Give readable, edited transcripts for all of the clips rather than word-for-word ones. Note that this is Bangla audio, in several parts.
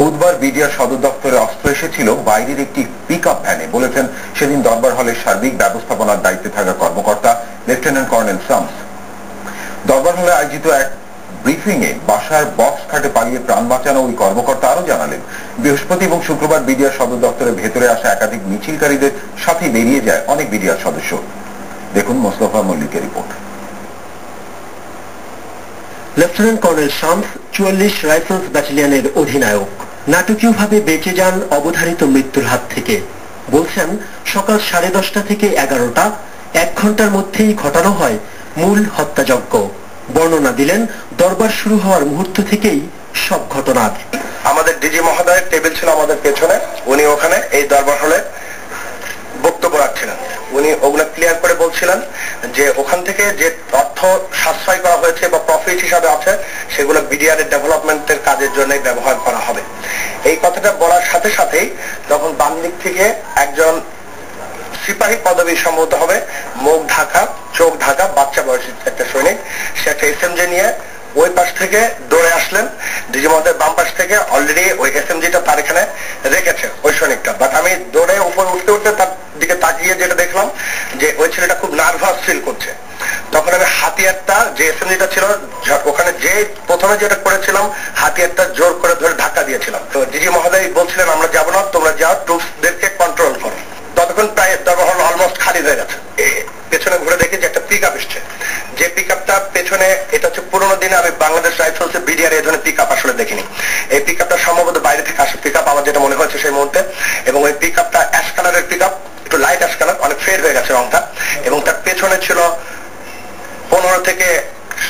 বুধবার বিডিআর সদর দপ্তরে অস্ত্র এসেছিল বাইরের একটি পিকআপ ভ্যানে, বলেছেন সেদিন দরবার হলের সার্বিক ব্যবস্থাপনার দায়িত্বে থাকা কর্মকর্তা লেফটেন্যান্ট কর্নেল শামস। দরবার হলে আয়োজিত এক ব্রিফিং এ বাসার বক্স খাটে পালিয়ে প্রাণ বাঁচানো ওই কর্মকর্তা আরো জানালেন, বৃহস্পতি এবং শুক্রবার বিডিআর সদর দপ্তরের ভেতরে আসা একাধিক মিছিলকারীদের সাথে বেরিয়ে যায় অনেক বিডিআর সদস্য। দেখুন মোস্তফা মল্লিকের report. Lieutenant colonel Shams 44 rifles ব্যাটালিয়নের অধিনায়ক নাটকীয়ভাবে বেঁচে যান অবধারিত মৃত্যুর হাত থেকে। বলছেন সকাল 10:30 থেকে 11টা 1 ঘন্টার মধ্যেই ঘটানো হয় মূল হত্যাযজ্ঞ। বর্ণনা দিলেন দরবার শুরু হওয়ার মুহূর্ত থেকেই সব ঘটনার। আমাদের ডিজি মহোদয়ের টেবিল ছিল আমাদের পেছনে, উনি ওখানে এই দরবার হলে বক্তব্য রাখছিলেন। উনি ওগুলো ক্লিয়ার করে বলছিলেন যে ওখান থেকে যে অর্থ সাশ্রয় করা হয়েছে বা প্রফিট হিসাবে আছে সেগুলো বিডিআর এর ডেভেলপমেন্টের কাজের জন্য ব্যবহার করা হবে। এই কথাটা বলার সাথে সাথেই তখন বাম দিক থেকে একজন সিপাহী পদবী সম্ভবত হবে, মুখ ঢাকা চোখ ঢাকা বাচ্চা বয়সী একটা সৈনিক, সে একটা এসএমজি নিয়ে ওই পাশ থেকে দৌড়ে আসলেন। ডিজি মহোদয় বাম পাশ থেকে অলরেডি ওই এসএমজিটা তার এখানে রেখেছে ওই সৈনিকটা। বাট আমি দৌড়ে উপরে উঠতে উঠতে তার দিকে তাকিয়ে যেটা দেখলাম যে ওই ছেলেটা খুব নার্ভাস ফিল করছে। তখন আমি হাতিয়ারটা যে এসএমজিটা ছিল ওখানে যে প্রথমে যেটা করেছিলাম হাতিয়ারটা জোর করে ধরে ধাক্কা দিয়েছিলাম। তো ডিজি মহোদয় বলছিলেন আমরা যাবো না, তোমরা যাও, ট্রুপসদেরকে কন্ট্রোল করো। ততক্ষণ প্রায় দরবার হল অলমোস্ট খালি হয়ে গেছে। পেছনে ঘুরে দেখি যে একটা পিক আপ এসছে, যে পিক আপটা পেছনে, এটা হচ্ছে পুরোনো দিনে আমি বাংলাদেশ রাইফেলস এর বিডিআর এই ধরনের পিক আপ আসলে দেখিনি। এই পিক আপটা সম্ভবত বাইরে থেকে আসা পিক আপ আমার যেটা মনে হয়েছে সেই মুহূর্তে, এবং ওই পিক আপটা অ্যাশ কালারের পিক আপ, একটু লাইট অ্যাশ কালার, অনেক ফেড হয়ে গেছে রংটা, এবং তার পেছনে ছিল 15 থেকে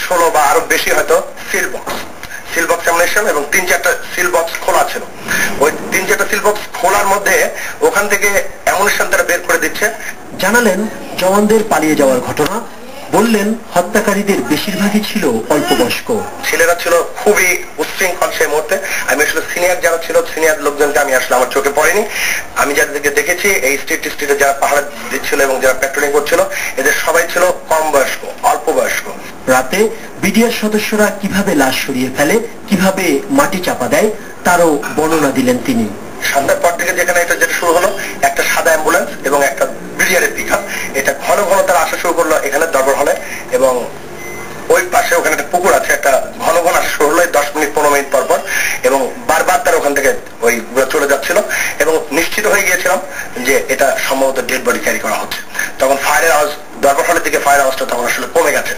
16 বা আরো বেশি হয়তো সিল বক্স অ্যামুনিশন, এবং 3-4টা সিল বক্স খোলা ছিল। ওই 3-4টা সিল বক্স খোলার মধ্যে ওখান থেকে অ্যামুনিশন তারা বের করে দিচ্ছে। জানালেন জওয়ানদের পালিয়ে যাওয়ার ঘটনা, বললেন হত্যাকারীদের বেশিরভাগই ছিল অল্প বয়স্ক। ছেলেরা ছিল খুবই উচ্ছৃঙ্খল সেই মুহূর্তে। আমি আসলে সিনিয়র যারা ছিল, সিনিয়র লোকজনকে আমি আসলে আমার চোখে পড়েনি। আমি যাদেরকে দেখেছি এই স্ট্রিটে যারা পাহাড় দিচ্ছিল এবং যারা পেট্রোলিং করছিল, এদের সবাই ছিল কম বয়স্ক, অল্প বয়স্ক। রাতে বিডিআর সদস্যরা কিভাবে লাশ সরিয়ে ফেলে, কিভাবে মাটি চাপা দেয় তারও বর্ণনা দিলেন তিনি। সন্ধ্যার পর থেকে যেখানে এটা যেটা শুরু হলো, একটা সাদা অ্যাম্বুলেন্স এবং একটা বিডিআর এর পিকআপ, এটা ঘন ঘন তারা আসা শুরু করলো এখানে দরবার হলে, এবং ওই পাশে ওখানে একটা পুকুর আছে, একটা ঘন ঘন আসা শুরু হলো 10 মিনিট 15 মিনিট পর পর, এবং বারবার তারা ওখান থেকে ওই চলে যাচ্ছিল, এবং নিশ্চিত হয়ে গিয়েছিলাম যে এটা সম্ভবত ডেড বডি ক্যারি করা হচ্ছে। তখন ফায়ারের আওয়াজ, দরবার হলের দিকে ফায়ার আওয়াজটা তখন আসলে কমে গেছে।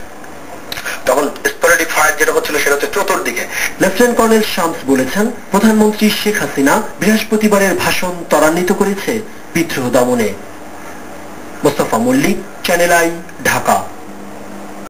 তখন স্পোরেডিক ফায়ার যেটা হচ্ছিল সেটা হচ্ছে চতুর্দিকে। লেফটেন্যান্ট কর্নেল শামস বলেছেন প্রধানমন্ত্রী শেখ হাসিনা বৃহস্পতিবারের ভাষণ ত্বরান্বিত করেছে বিদ্রোহ দমনে। Mostafa Mallik, channel I, Dhaka.